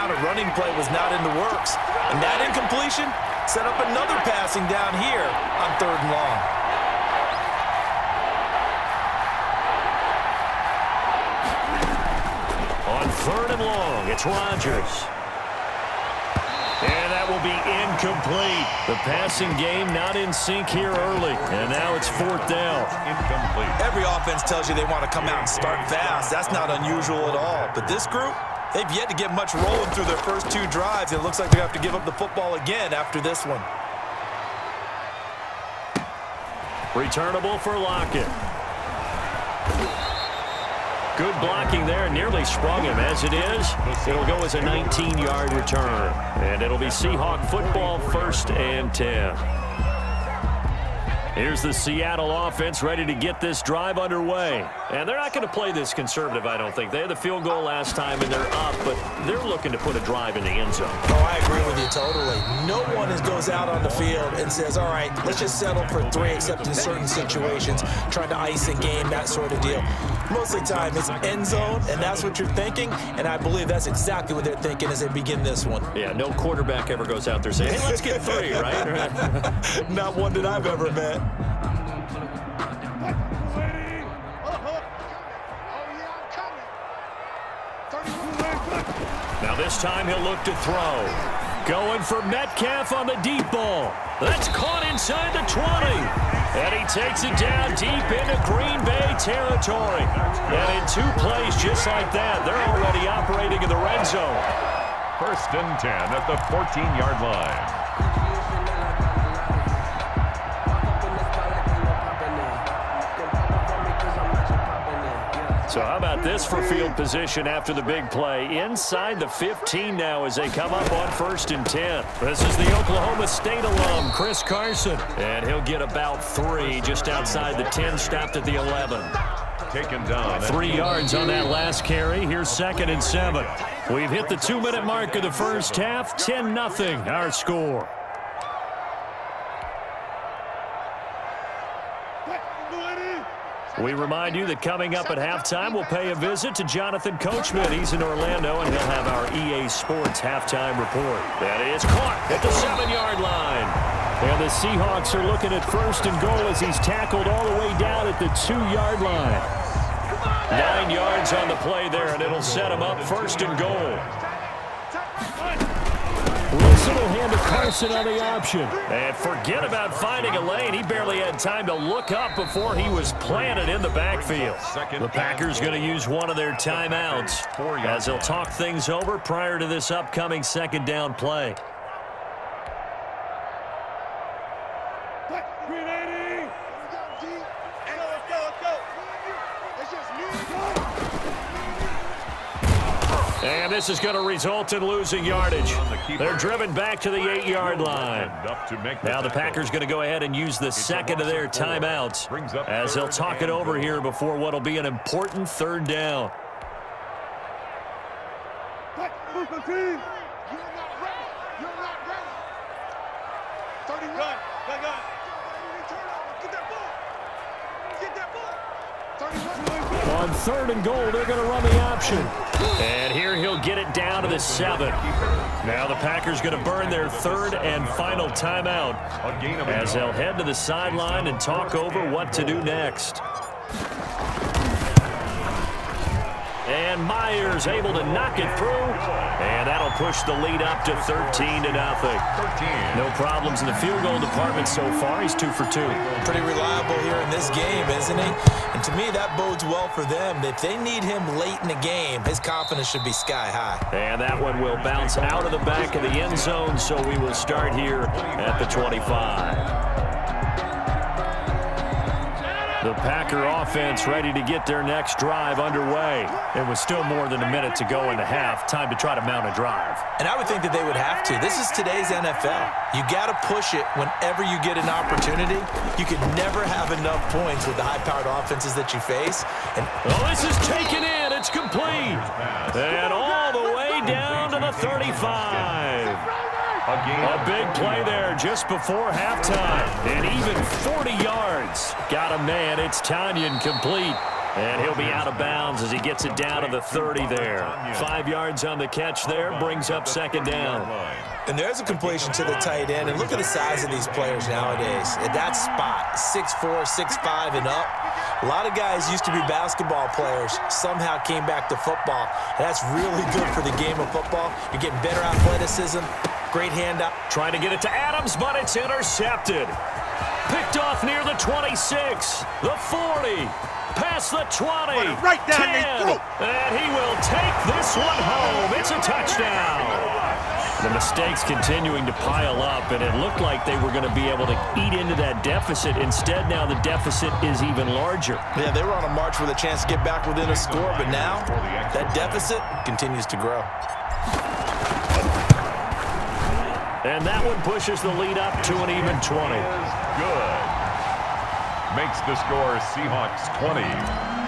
down, a running play was not in the works. And that incompletion set up another passing down here on 3rd and long. On 3rd and long, it's Rodgers. And that will be incomplete. The passing game not in sync here early. And now it's 4th down. Incomplete. Every offense tells you they want to come out and start fast. That's not unusual at all. But this group, they've yet to get much rolling through their first 2 drives. It looks like they have to give up the football again after this one. Returnable for Lockett. Good blocking there, nearly sprung him. As it is, it'll go as a 19-yard return. And it'll be Seahawk football, 1st and 10. Here's the Seattle offense ready to get this drive underway. And they're not going to play this conservative, I don't think. They had the field goal last time, and they're up, but they're looking to put a drive in the end zone. Oh, I agree with you totally. No one goes out on the field and says, all right, let's just settle for 3, except in certain situations, trying to ice a game, that sort of deal. Most of the time, it's end zone, and that's what you're thinking, and I believe that's exactly what they're thinking as they begin this one. Yeah, no quarterback ever goes out there saying, hey, let's get 3, right? Not one that I've ever met. Now this time he'll look to throw. Going for Metcalf on the deep ball. That's caught inside the 20. And he takes it down deep into Green Bay territory. And in 2 plays just like that, they're already operating in the red zone. 1st and 10 at the 14-yard line. So how about this for field position after the big play? Inside the 15 now as they come up on 1st and 10. This is the Oklahoma State alum, Chris Carson. And he'll get about 3 just outside the 10, stopped at the 11. Taken down. 3 yards on that last carry. Here's 2nd and 7. We've hit the 2-minute mark of the first half. 10-0 our score. We remind you that coming up at halftime, we'll pay a visit to Jonathan Coachman. He's in Orlando, and he'll have our EA Sports halftime report. That is caught at the 7-yard line. And the Seahawks are looking at 1st and goal as he's tackled all the way down at the 2-yard line. 9 yards on the play there, and it'll set him up 1st and goal. Wilson will hand to Carson on the option. And forget about finding a lane. He barely had time to look up before he was planted in the backfield. The Packers going to use one of their timeouts as they'll talk things over prior to this upcoming 2nd down play. And this is going to result in losing yardage. They're driven back to the 8-yard line. Now the Packers going to go ahead and use the 2nd of their timeouts as they'll talk it over here before what will be an important 3rd down. On 3rd and goal, they're going to run the option. And here he'll get it down to the 7. Now the Packers going to burn their 3rd and final timeout as they'll head to the sideline and talk over what to do next. And Myers able to knock it through. And that'll push the lead up to 13-0. No problems in the field goal department so far. He's 2 for 2. Pretty reliable here in this game, isn't he? And to me, that bodes well for them. If they need him late in the game, his confidence should be sky high. And that one will bounce out of the back of the end zone, so we will start here at the 25. The Packer offense ready to get their next drive underway. It was still more than a minute to go in the half. Time to try to mount a drive. And I would think that they would have to. This is today's NFL. You got to push it whenever you get an opportunity. You could never have enough points with the high-powered offenses that you face. And this is taken in. It's complete. And all the way down to the 35. A big play there just before halftime. And even 40 yards. Got a man. It's Tanyan complete. And he'll be out of bounds as he gets it down to the 30 there. 5 yards on the catch there, brings up second down. And there's a completion to the tight end. And look at the size of these players nowadays. At that spot, 6'4", 6'5", and up. A lot of guys used to be basketball players, somehow came back to football. And that's really good for the game of football. You're getting better athleticism, great handout. Trying to get it to Adams, but it's intercepted. Picked off near the 26, the 40. Past the 20, right down 10, and he will take this one home. It's a touchdown. The mistakes continuing to pile up, and it looked like they were going to be able to eat into that deficit. Instead, now the deficit is even larger. Yeah, they were on a march with a chance to get back within a score, but now that deficit continues to grow. And that one pushes the lead up to an even 20. Good. Makes the score Seahawks 20,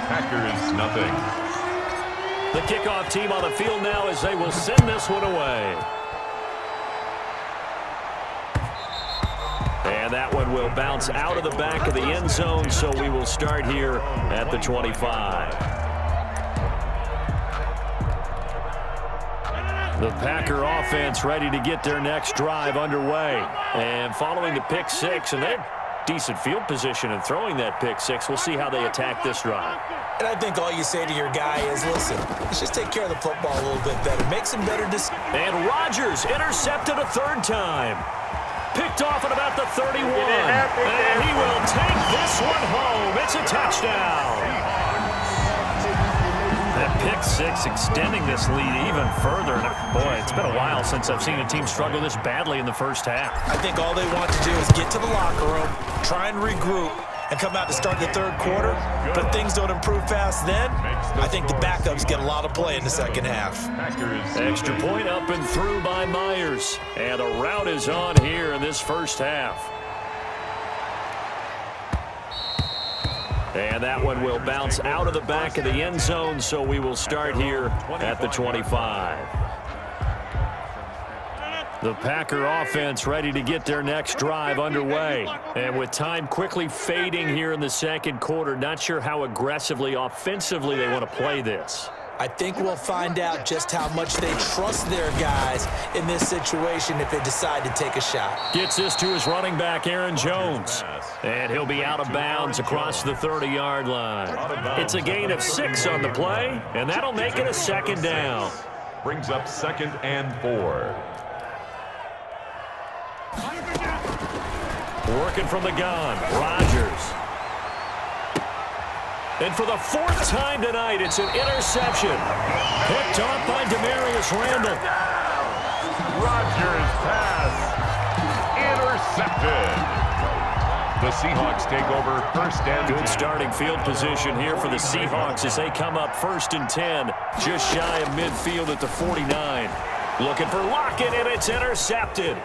Packers nothing. The kickoff team on the field now as they will send this one away. And that one will bounce out of the back of the end zone, so we will start here at the 25. The Packer offense ready to get their next drive underway. And following the pick six, and they're decent field position and throwing that pick six. We'll see how they attack this drive. And I think all you say to your guy is, listen, let's just take care of the football a little bit better. Make some better decisions. And Rodgers intercepted a third time. Picked off at about the 31. And he will take this one home. It's a touchdown. That pick six extending this lead even further. Boy, it's been a while since I've seen a team struggle this badly in the first half. I think all they want to do is get to the locker room, try and regroup, and come out to start the third quarter. But things don't improve fast then. I think the backups get a lot of play in the second half. Extra point up and through by Myers. And the route is on here in this first half. And that one will bounce out of the back of the end zone, so we will start here at the 25. The Packer offense ready to get their next drive underway. And with time quickly fading here in the second quarter, not sure how aggressively, offensively they want to play this. I think we'll find out just how much they trust their guys in this situation if they decide to take a shot. Gets this to his running back, Aaron Jones. And he'll be out of bounds across the 30-yard line. It's a gain of 6 on the play, and that'll make it a second down. Brings up 2nd and 4. Working from the gun, Rodgers. And for the 4th time tonight, it's an interception. Picked off by Demarius Randall. Rodgers pass. Intercepted. The Seahawks take over 1st and 10. Good starting field position here for the Seahawks as they come up 1st and 10, just shy of midfield at the 49. Looking for Lockett, and it's intercepted.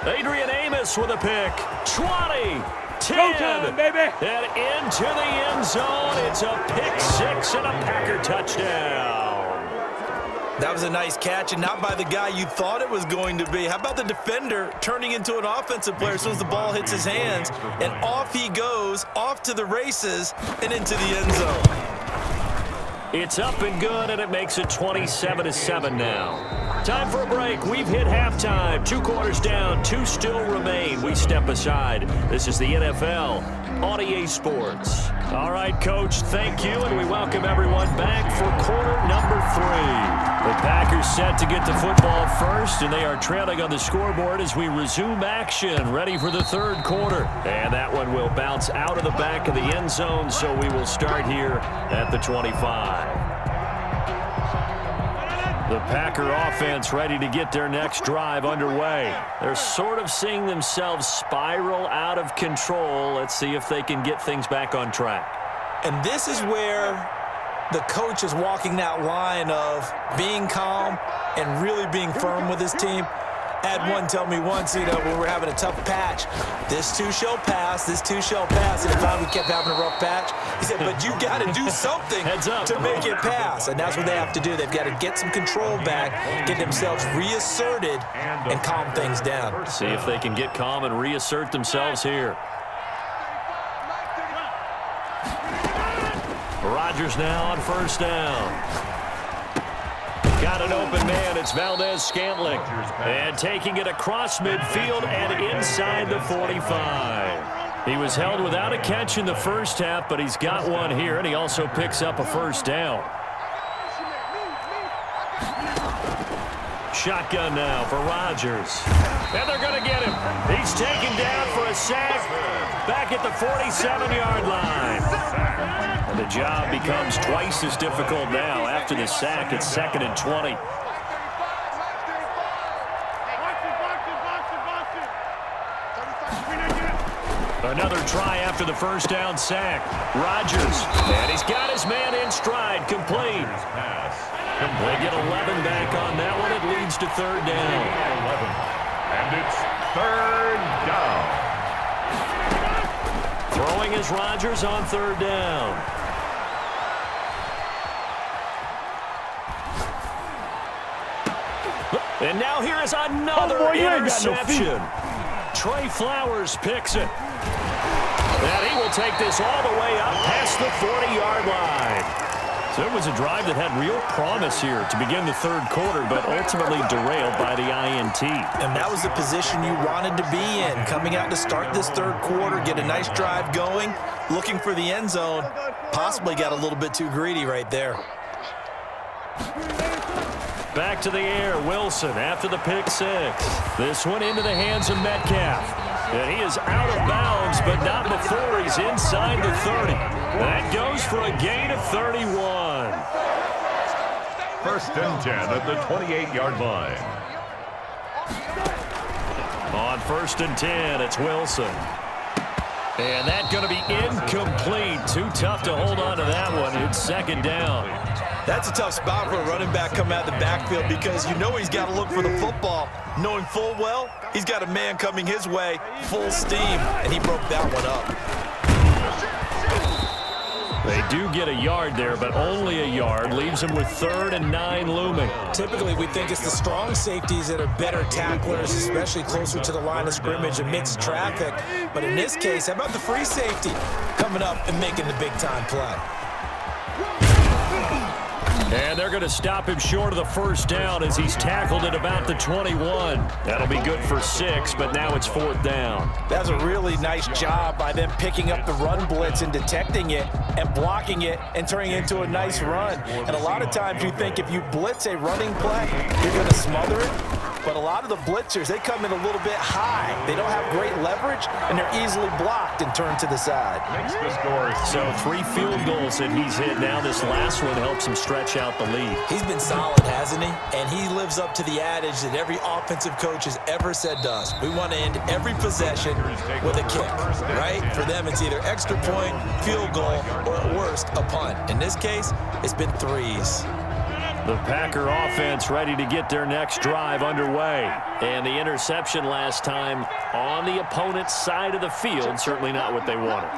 Adrian Amos with a pick. 20. 10, go time, baby. And into the end zone. It's a pick six and a Packer touchdown. That was a nice catch, and not by the guy you thought it was going to be. How about the defender turning into an offensive player as soon as the ball hits his hands, and off he goes, off to the races, and into the end zone. It's up and good, and it makes it 27-7 now. Time for a break. We've hit halftime. 2 quarters down, 2 still remain. We step aside. This is the NFL on EA Sports. All right, Coach, thank you, and we welcome everyone back for quarter number 3. The Packers set to get the football first, and they are trailing on the scoreboard as we resume action, ready for the third quarter. And that one will bounce out of the back of the end zone, so we will start here at the 25. The Packer offense ready to get their next drive underway. They're sort of seeing themselves spiral out of control. Let's see if they can get things back on track. And this is where the coach is walking that line of being calm and really being firm with his team. I had one tell me once, when we were having a tough patch, this too shall pass, this too shall pass. And finally we kept having a rough patch. He said, but you got to do something to make it pass. And that's what they have to do. They've got to get some control back, get themselves reasserted, and calm things down. See if they can get calm and reassert themselves here. Rodgers now on first down. Got an open man. It's Valdez-Scantling. And taking it across midfield and inside the 45. He was held without a catch in the first half, but he's got one here, and he also picks up a first down. Shotgun now for Rodgers. And they're going to get him. He's taken down for a sack back at the 47-yard line. And the job becomes twice as difficult now. After the sack, it's 2nd and 20. Another try after the first down sack. Rodgers, and he's got his man in stride, complete. They get 11 back on that one. It leads to 3rd down. 11. And it's 3rd down. Throwing is Rodgers on 3rd down. And now here is another interception. Trey Flowers picks it. And he will take this all the way up past the 40-yard line. So it was a drive that had real promise here to begin the 3rd quarter, but ultimately derailed by the INT. And that was the position you wanted to be in. Coming out to start this 3rd quarter, get a nice drive going, looking for the end zone. Possibly got a little bit too greedy right there. Back to the air, Wilson after the pick six. This one into the hands of Metcalf. And he is out of bounds, but not before he's inside the 30. That goes for a gain of 31. 1st and 10 at the 28-yard line. On 1st and 10, it's Wilson. And that's going to be incomplete. Too tough to hold on to that one. It's 2nd down. That's a tough spot for a running back coming out of the backfield because you know he's got to look for the football, knowing full well he's got a man coming his way, full steam, and he broke that one up. They do get a yard there, but only a yard. Leaves him with 3rd and 9 looming. Typically, we think it's the strong safeties that are better tacklers, especially closer to the line of scrimmage amidst traffic. But in this case, how about the free safety coming up and making the big-time play? And they're going to stop him short of the 1st down as he's tackled at about the 21. That'll be good for 6, but now it's 4th down. That's a really nice job by them picking up the run blitz and detecting it and blocking it and turning it into a nice run. And a lot of times you think if you blitz a running play, you're going to smother it. But a lot of the blitzers, they come in a little bit high. They don't have great leverage, and they're easily blocked and turned to the side. Makes the score. So 3 field goals that he's hit now. This last one helps him stretch out the lead. He's been solid, hasn't he? And he lives up to the adage that every offensive coach has ever said to us. We want to end every possession with a kick, right? For them, it's either extra point, field goal, or at worst, a punt. In this case, it's been 3s. The Packer offense ready to get their next drive underway. And the interception last time on the opponent's side of the field, certainly not what they wanted.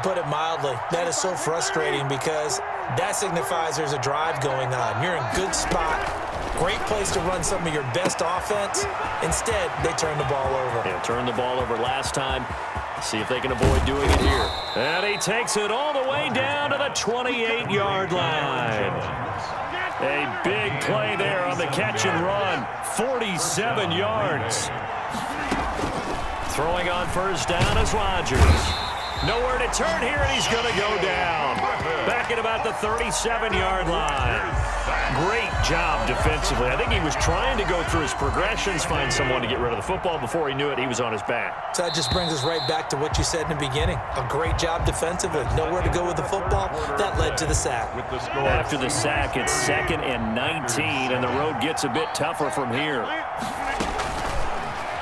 Put it mildly, that is so frustrating because that signifies there's a drive going on. You're in a good spot, great place to run some of your best offense. Instead, they turn the ball over. Yeah, turned the ball over last time. See if they can avoid doing it here. And he takes it all the way down to the 28-yard line. A big play there on the catch and run. 47 yards. Throwing on 1st down is Rodgers. Nowhere to turn here, and he's going to go down. Back at about the 37-yard line. Great job defensively. I think he was trying to go through his progressions, find someone to get rid of the football. Before he knew it, he was on his back. So that just brings us right back to what you said in the beginning. A great job defensively. Nowhere to go with the football. That led to the sack. After the sack, it's 2nd and 19, and the road gets a bit tougher from here.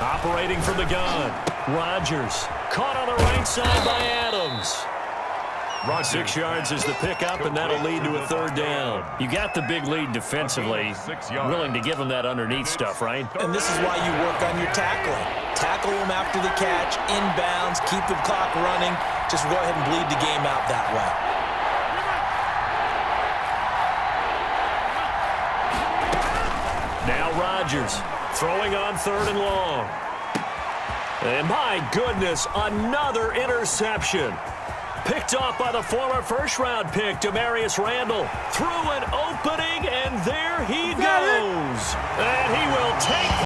Operating from the gun, Rodgers. Caught on the right side by Adams. 6 yards is the pickup, and that'll lead to a 3rd down. You got the big lead defensively. Willing to give them that underneath stuff, right? And this is why you work on your tackling. Tackle them after the catch, inbounds, keep the clock running. Just go ahead and bleed the game out that way. Now Rodgers throwing on 3rd and long. And my goodness, another interception. Picked off by the former first-round pick, Demarius Randall. Through an opening, and there